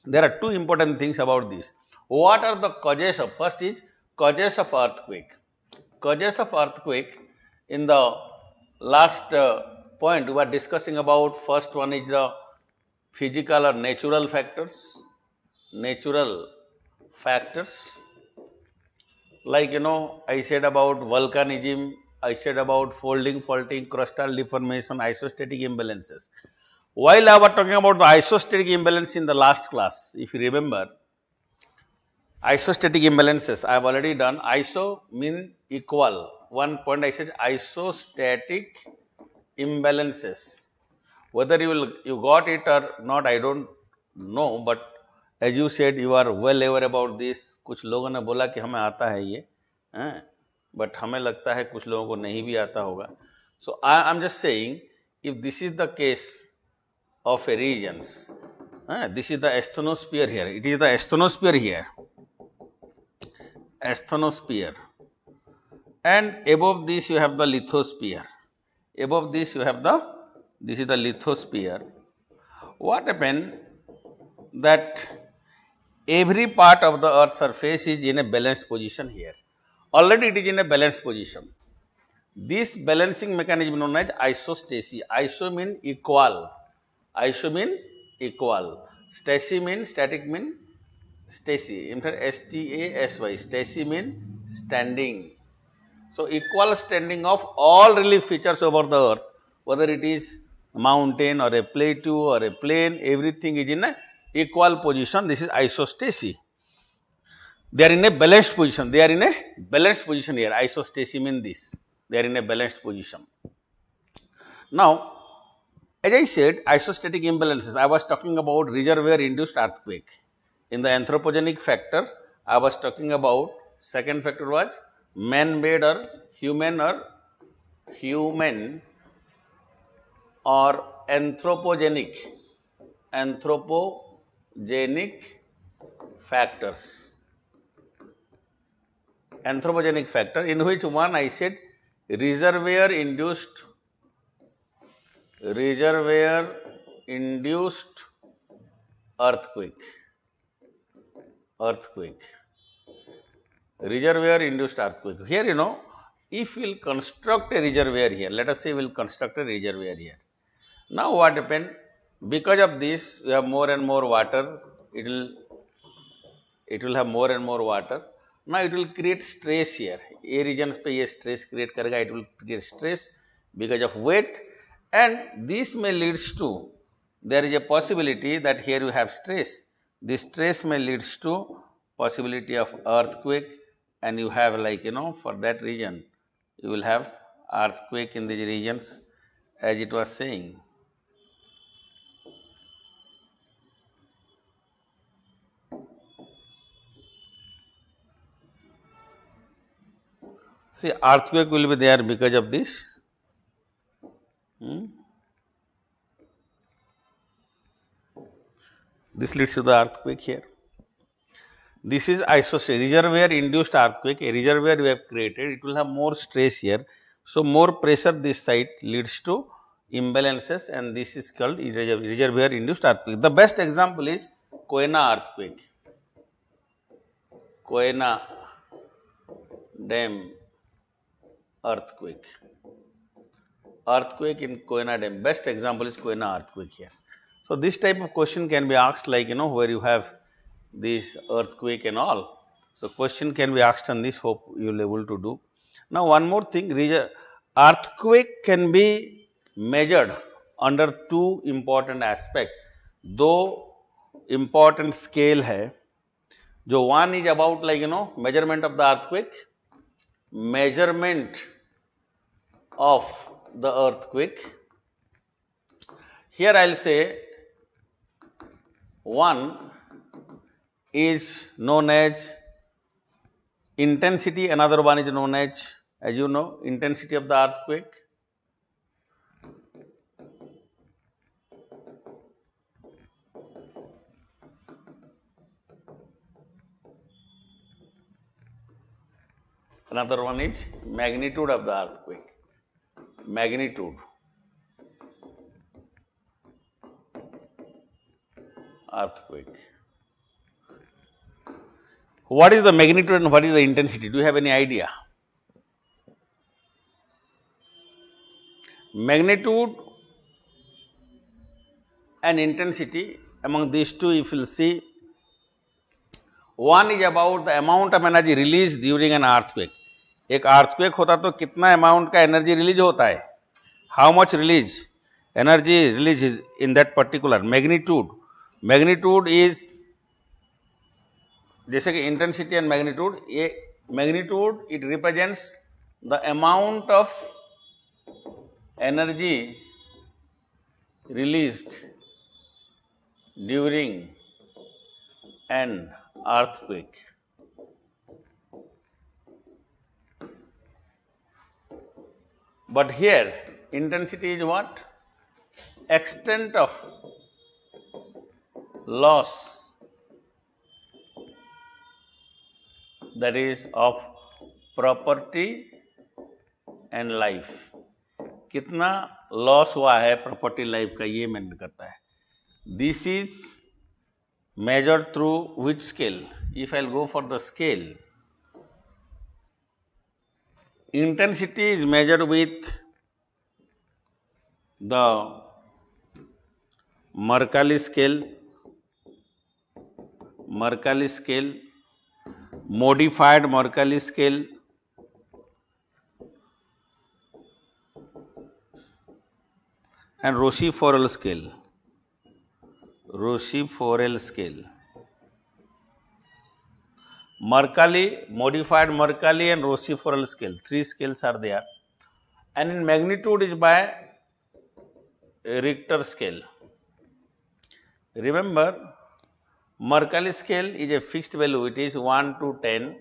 There are two important things about this. What are the causes of, first is causes of earthquake. Causes of earthquake, in the last point we were discussing about, first one is the physical or natural factors. Natural factors, like I said about volcanism, I said about folding, faulting, crustal deformation, isostatic imbalances. While I was talking about the isostatic imbalance in the last class, if you remember, isostatic imbalances I have already done. Iso mean equal. One point I said isostatic imbalances. Whether you got it or not, I don't know, but as you said, you are well aware about this. कुछ लोगों ने बोला कि हमें आता है ये, but हमें लगता है कुछ लोगों को नहीं भी आता होगा. So I am just saying, if this is the case of a regions, this is the asthenosphere here. It is the asthenosphere here. Asthenosphere. And above this you have the lithosphere. Above this you have this is the lithosphere. What happened that every part of the earth's surface is in a balanced position here. Already it is in a balanced position. This balancing mechanism known as isostacy. Iso mean equal. Iso mean equal. Stacy mean static mean stacy. In fact, S-T-A-S-Y. Stacy mean standing. So equal standing of all relief features over the earth, whether it is a mountain or a plateau or a plain, everything is in a equal position. This is isostacy. They are in a balanced position. They are in a balanced position here. Isostacy means this. They are in a balanced position. Now, as I said, isostatic imbalances, I was talking about reservoir induced earthquake. In the anthropogenic factor, I was talking about, second factor was man-made or human or anthropogenic factors. Anthropogenic factor, in which one I said reservoir induced earthquake. Reservoir induced earthquake. Here, if we will construct a reservoir here, let us say we will construct a reservoir here. Now what happened? Because of this, we have more and more water. It will have more and more water. Now it will create stress here. A regions पे ये stress create करेगा. It will create stress because of weight, and this may leads to, there is a possibility that here you have stress. This stress may leads to possibility of earthquake, and you have for that region you will have earthquake in these regions, as it was saying. See, earthquake will be there because of this. This leads to the earthquake here. This is reservoir induced earthquake. A reservoir we have created, it will have more stress here. So more pressure this side leads to imbalances, and this is called reservoir induced earthquake. The best example is Koyna earthquake. Koyna Dam earthquake. Earthquake in Koyna Dam. Best example is Koyna earthquake here. So this type of question can be asked, where you have this earthquake and all. So question can be asked on this. Hope you will be able to do. Now one more thing, earthquake can be measured under two important aspects. Though important scale hai, jo one is about measurement of the earthquake, measurement of the earthquake. Here I will say one is known as intensity, another one is known as you know, intensity of the earthquake. Another one is magnitude of the earthquake. Magnitude. Earthquake. What is the magnitude and what is the intensity? Do you have any idea? Magnitude and intensity, among these two, if you will see, one is about the amount of energy released during an earthquake. एक earthquake होता तो कितना amount का energy release होता है? How much release? Energy release is in that particular magnitude. Magnitude is जैसे कि intensity and magnitude, ये magnitude it represents the amount of energy released during an earthquake. But here intensity is what? Extent of loss, that is of property and life. कितना loss हुआ है property life का, ये mention करता है. This is measured through which scale? If I'll go for the scale, intensity is measured with the Mercalli scale, modified Mercalli scale, and Rochefoucauld scale. Mercalli, modified Mercalli and Rochefoucauld scale. 3 scales are there. And in magnitude is by Richter scale. Remember, Mercalli scale is a fixed value. It is 1 to 10.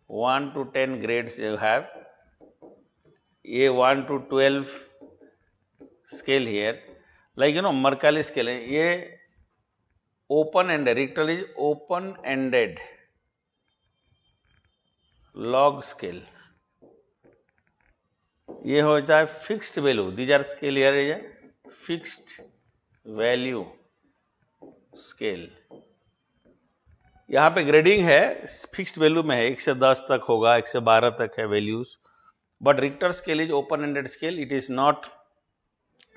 1 to 10 grades you have. A 1 to 12 scale here. Like Mercalli scale, ये open-ended, Richter is open-ended log scale. ये होता है fixed value. These are scale here is a fixed value scale. यहाँ पे grading है, fixed value में है, 1 से 10 तक होगा, 1 से 12 तक है values. But Richter scale is open-ended scale. It is not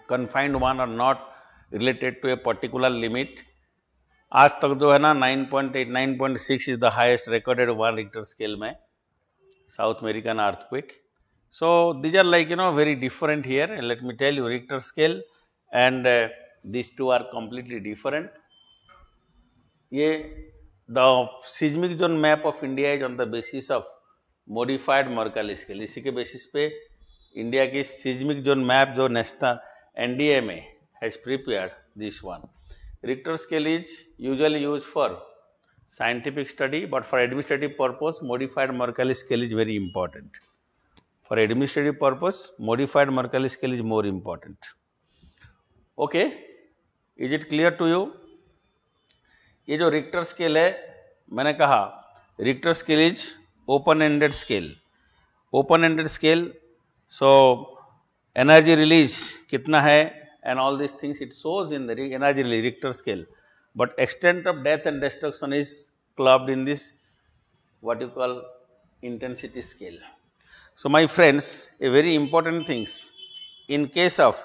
confined one or not related to a particular limit. आज तक जो है ना 9.8, 9.6 is the highest recorded one Richter scale में South American earthquake. So these are like very different here. And let me tell you, Richter scale and these two are completely different. ये the seismic zone map of India is on the basis of modified Mercalli scale. इसी के basis पे India की seismic zone map जो national NDMA has prepared this one. Richter scale is usually used for scientific study, but for administrative purpose, modified Mercalli scale is very important. For administrative purpose, modified Mercalli scale is more important. Okay, is it clear to you? ये जो Richter scale है, मैंने कहा Richter scale is open-ended scale. Open-ended scale, so energy release कितना है and all these things it shows in the energy release Richter scale, but extent of death and destruction is clubbed in this what you call intensity scale. So my friends, a very important things, in case of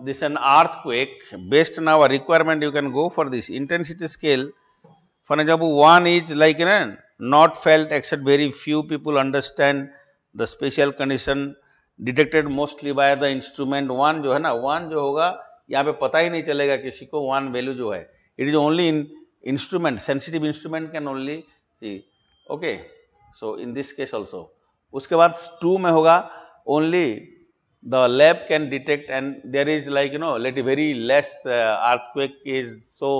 this an earthquake, based on our requirement you can go for this intensity scale. For example, 1 is like not felt except very few people understand the special condition detected mostly by the instrument. 1 जो है ना, 1 जो होगा यहाँ पे पता ही नहीं चलेगा किसी को 1 वैल्यू जो है. It is only in instrument, sensitive instrument can only see. Okay, so in this case also. उसके बाद 2 में होगा only the lab can detect and there is like late very less earthquake is so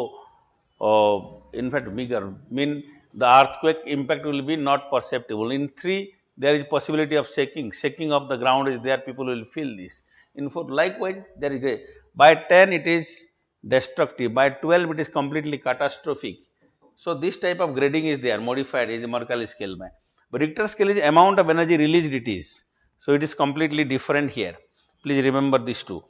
in fact bigger, mean the earthquake impact will be not perceptible. In 3 there is possibility of shaking of the ground is there, people will feel this. In 4 likewise there is by 10 it is destructive, by 12 it is completely catastrophic. So this type of grading is there, modified is Mercalli scale mein. But Richter scale is amount of energy released it is, so it is completely different here. Please remember these two.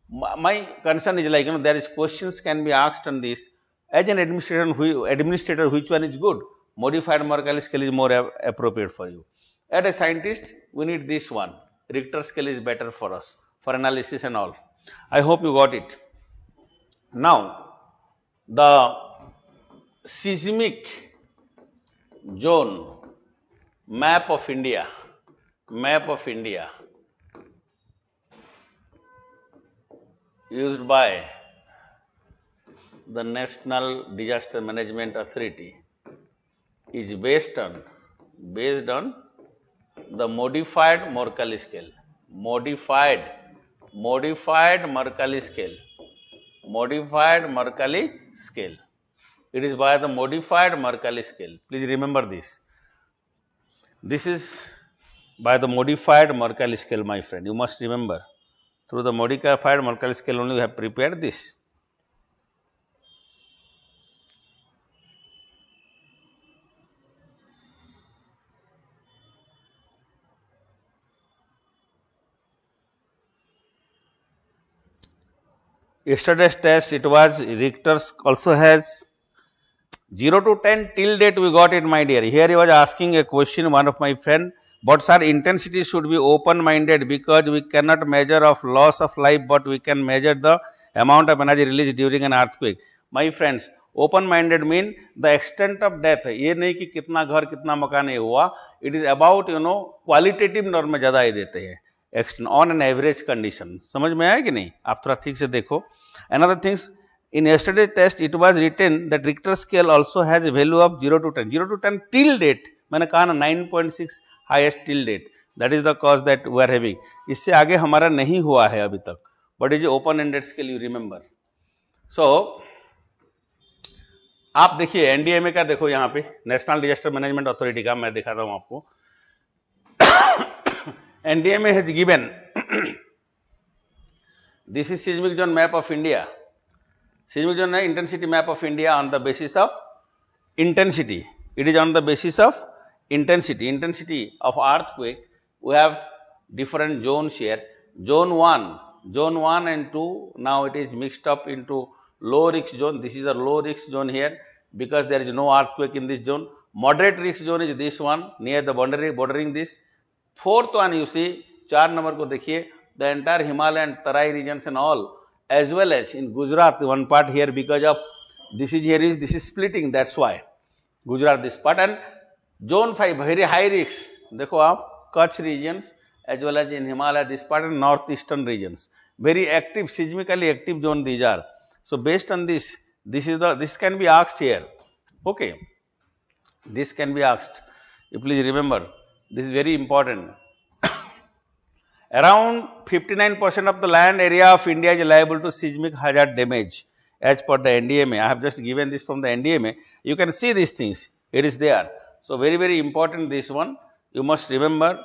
My concern is like there is questions can be asked on this As an administrator, which one is good? Modified Mercalli scale is more appropriate for you. As a scientist, we need this one. Richter scale is better for us, for analysis and all. I hope you got it. Now, the seismic zone map of India used by the National Disaster Management Authority is based on the modified Mercalli scale. Modified Mercalli scale. It is by the modified Mercalli scale. Please remember this. This is by the modified Mercalli scale, my friend. You must remember. Through the modified Mercalli scale only we have prepared this. Yesterday's test, it was Richter's also has 0 to 10 till date we got it, my dear. Here he was asking a question, one of my friend, but sir, intensity should be open-minded because we cannot measure of loss of life, but we can measure the amount of energy released during an earthquake. My friends, open-minded mean the extent of death. ये नहीं कि कितना घर कितना मकान नहीं हुआ. It is about qualitative norm में ज़्यादा ही देते हैं. On an average condition. समझ में आया कि नहीं? आप थोड़ा ठीक से देखो. Another things. In yesterday's test, it was written that Richter scale also has a value of 0 to 10. 0 to 10 till date. मैंने कहा ना 9.6 highest till date. That is the cause that we are having. इससे आगे हमारा नहीं हुआ है अभी तक. But it is open-ended scale, you remember. So, आप देखिए एनडीएमए का देखो यहाँ पे नेशनल डिजास्टर मैनेजमेंट अथॉरिटी का मैं दिखाता हूँ आपको. NDMA has given this is seismic zone map of India. Seismic zone intensity map of India on the basis of intensity. It is on the basis of intensity of earthquake. We have different zones here. Zone 1 and 2. Now it is mixed up into low risk zone. This is a low risk zone here because there is no earthquake in this zone. Moderate risk zone is this one near the bordering this. Fourth one you see 4 number को देखिए, the entire Himalaya and Tarai regions and all, as well as in Gujarat one part here because of this is splitting, that's why Gujarat this part. And zone 5 very high risk, देखो आप Kutch regions as well as in Himalaya this part and northeastern regions, very active, seismically active zone these are. So based on this can be asked here. Okay, this can be asked. You please remember, this is very important. Around 59% of the land area of India is liable to seismic hazard damage as per the NDMA. I have just given this from the NDMA. You can see these things. It is there. So very, very important this one. You must remember.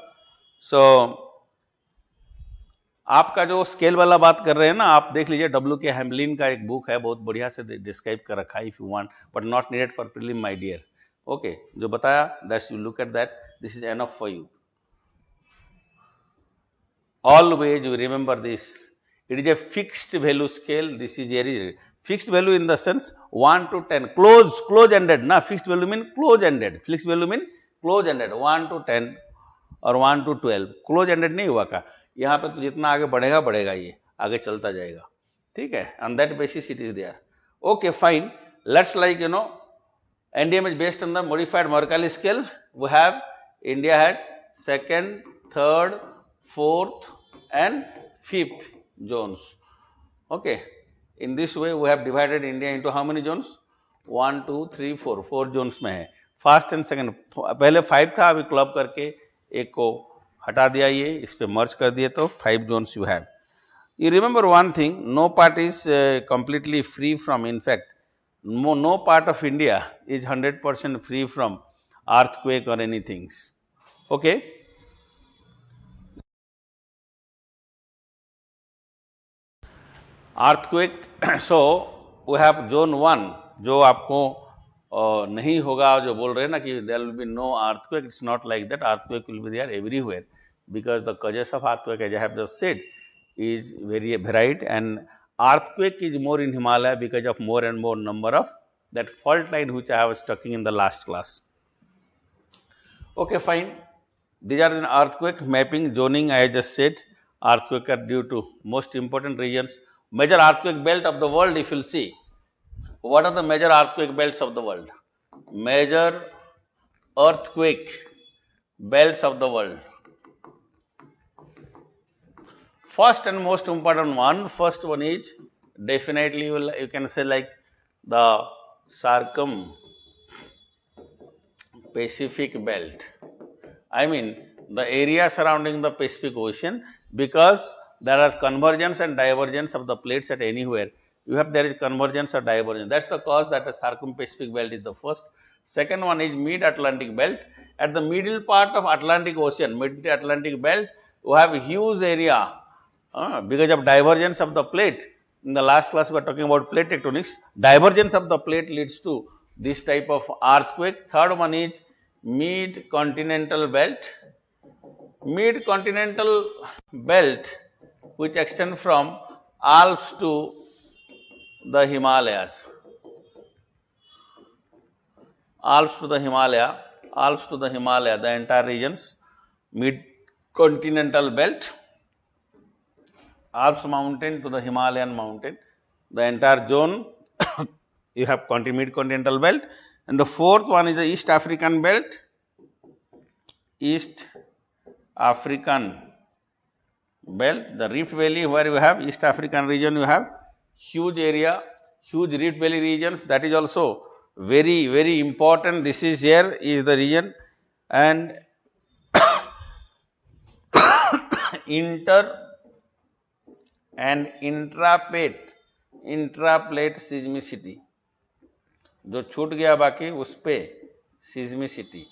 So आपका जो scale वाला बात कर रहे हैं ना, आप देख लीजिए डब्ल्यू के हैमलिन का एक बुक है, बहुत बढ़िया से डिस्क्राइब कर रखा है. If you want but not needed for prelim my dear. Okay, जो बताया that's you look at that, this is enough for you. Always you remember this. It is a fixed value scale. This is very fixed value in the sense 1 to 10. Close ended. Na fixed value mean close ended. Fixed value mean close ended. 1 to 10 और 1 to 12. Close ended नहीं हुआ का. यहाँ पे तो जितना आगे बढ़ेगा ये आगे चलता जाएगा. ठीक है. On that basis it is there. Okay, fine. Let's NDM is based on the modified Mercalli scale. We have India has second, third, fourth and fifth zones. Okay, in this way we have divided India into how many zones? 1, 2, 3, 4. 4 zones में है. First and second, पहले 5 था, अभी club करके एक को हटा दिया, ये इस पे मर्ज कर दिए तो 5 zones you have. You remember one thing, no part is completely free from, in fact no part of India is 100% free from earthquake or anything. Okay. Earthquake, so we have zone 1 जो आपको नहीं होगा, जो बोल रहे हैं ना कि there will be no earthquake. It's not like that. Earthquake will be there everywhere because the causes of earthquake, as I have just said, is very varied, and earthquake is more in Himalaya because of more and more number of that fault line which I was talking in the last class. Okay, fine. These are the earthquake mapping, zoning. I just said earthquake are due to most important regions. Major earthquake belt of the world, if you'll see, what are the major earthquake belts of the world? Major earthquake belts of the world. First and most important one, first one is definitely you can say like the Pacific belt. I mean the area surrounding the Pacific Ocean, because there is convergence and divergence of the plates at anywhere. There is convergence or divergence. That's the cause that the Pacific belt is the first. Second one is mid-Atlantic belt. At the middle part of Atlantic Ocean, mid-Atlantic belt, we have a huge area because of divergence of the plate. In the last class, we were talking about plate tectonics. Divergence of the plate leads to this type of earthquake. Third one is mid-continental belt. Mid-continental belt which extend from Alps to the Himalayas. Alps to the Himalaya, the entire regions, mid-continental belt, Alps mountain to the Himalayan mountain, the entire zone you have mid-continental belt. And the fourth one is the East African belt. East African belt, the Rift Valley, where you have East African region, you have huge area, huge Rift Valley regions, that is also very, very important. This is here is the region, and inter and intraplate seismicity, जो छूट गया बाकी उस पे seismicity.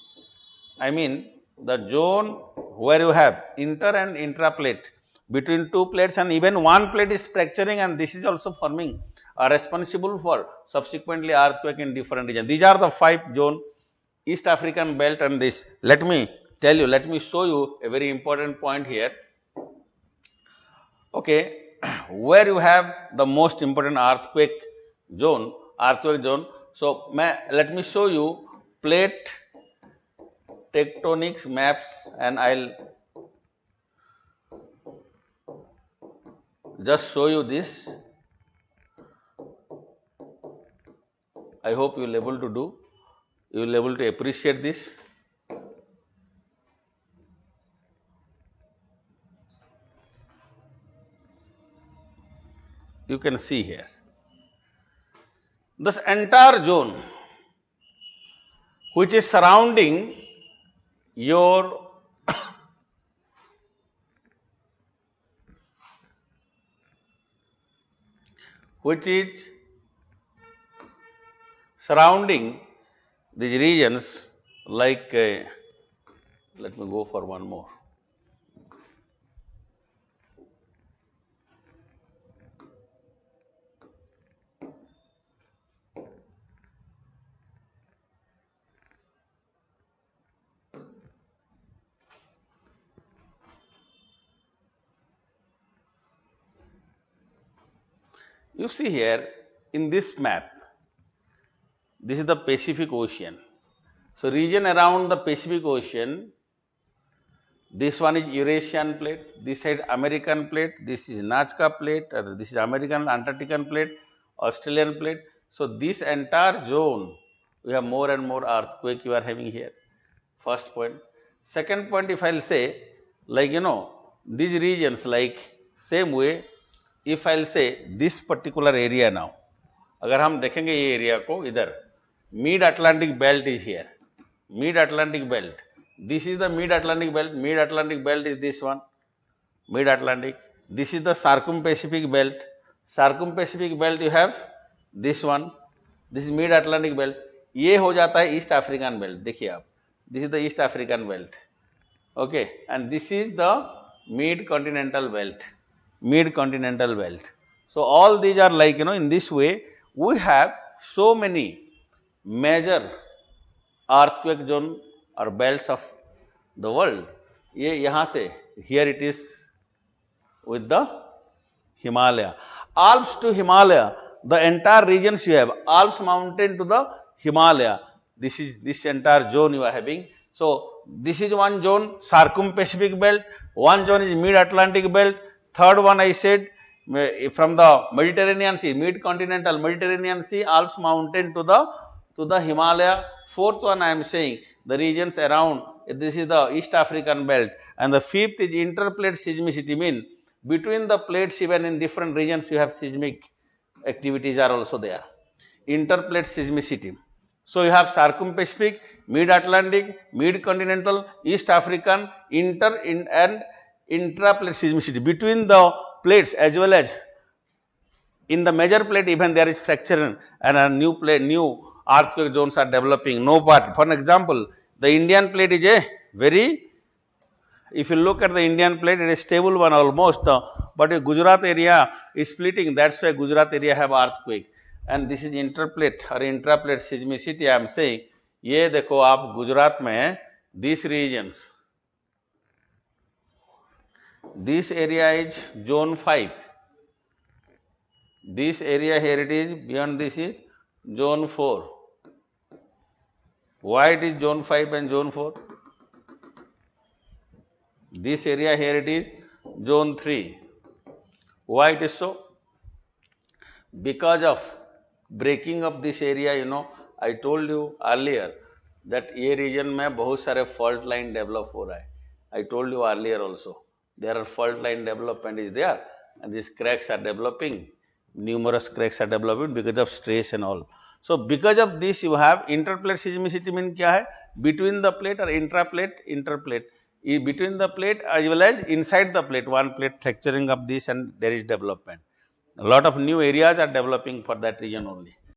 I mean the zone where you have inter and intraplate, between two plates, and even one plate is fracturing, and this is also forming responsible for subsequently earthquake in different regions. These are the 5 zone, East African belt and this. Let me show you a very important point here. Okay, where you have the most important earthquake zone. So, let me show you plate tectonics maps, and I'll just show you this. I hope you will able to do. You will able to appreciate this. You can see here. This entire zone which is surrounding your which is surrounding these regions, like let me go for one more. You see here in this map, this is the Pacific Ocean. So, region around the Pacific Ocean, this one is Eurasian plate, this side American plate, this is Nazca plate, or this is American Antarctican plate, Australian plate. So, this entire zone, we have more and more earthquake you are having here. First point. Second point, if I will say, like these regions, like same way, if I will say this particular area now, अगर हम देखेंगे ये area को इधर, mid Atlantic belt is here, mid Atlantic belt, this is the mid Atlantic belt is this one, mid Atlantic, this is the Pacific belt you have this one, this is mid Atlantic belt, ये हो जाता है East African belt, देखिए आप, this is the East African belt, okay, and this is the mid continental belt. So, all these are like in this way we have so many major earthquake zone or belts of the world. ये यहाँ से here it is with the Himalaya, Alps to Himalaya, the entire regions you have, Alps mountain to the Himalaya. This is this entire zone you are having. So, this is one zone, circum-Pacific belt, one zone is mid-Atlantic belt, third one I said from the Mediterranean Sea, mid-continental Mediterranean Sea, Alps mountain to the Himalaya. Fourth one I am saying the regions around, this is the East African belt, and the fifth is interplate seismicity, mean between the plates even in different regions you have seismic activities are also there. Interplate seismicity. So, you have circum-Pacific, mid-Atlantic, mid-continental, East African, and intraplate seismicity. Between the plates as well as in the major plate even there is fracture and a new earthquake zones are developing. No part. For example, the Indian plate is a very, if you look at the Indian plate, it is stable one almost, but Gujarat area is splitting. That's why Gujarat area have earthquake. And this is interplate or intraplate seismicity. I am saying, ये देखो आप गुजरात में these regions, this area is zone 5. This area here it is, beyond this is zone 4. Why it is zone 5 and zone 4? This area here it is zone 3. Why it is so? Because of breaking of this area, I told you earlier that ये region में बहुत सारे fault line develop हो रहा है. I told you earlier also. There are fault line development is there, and these cracks are developing. Numerous cracks are developing because of stress and all. So, because of this you have interplate seismicity mean क्या है? Between the plate or intraplate, interplate. Between the plate as well as inside the plate, one plate fracturing of this and there is development. A lot of new areas are developing for that region only.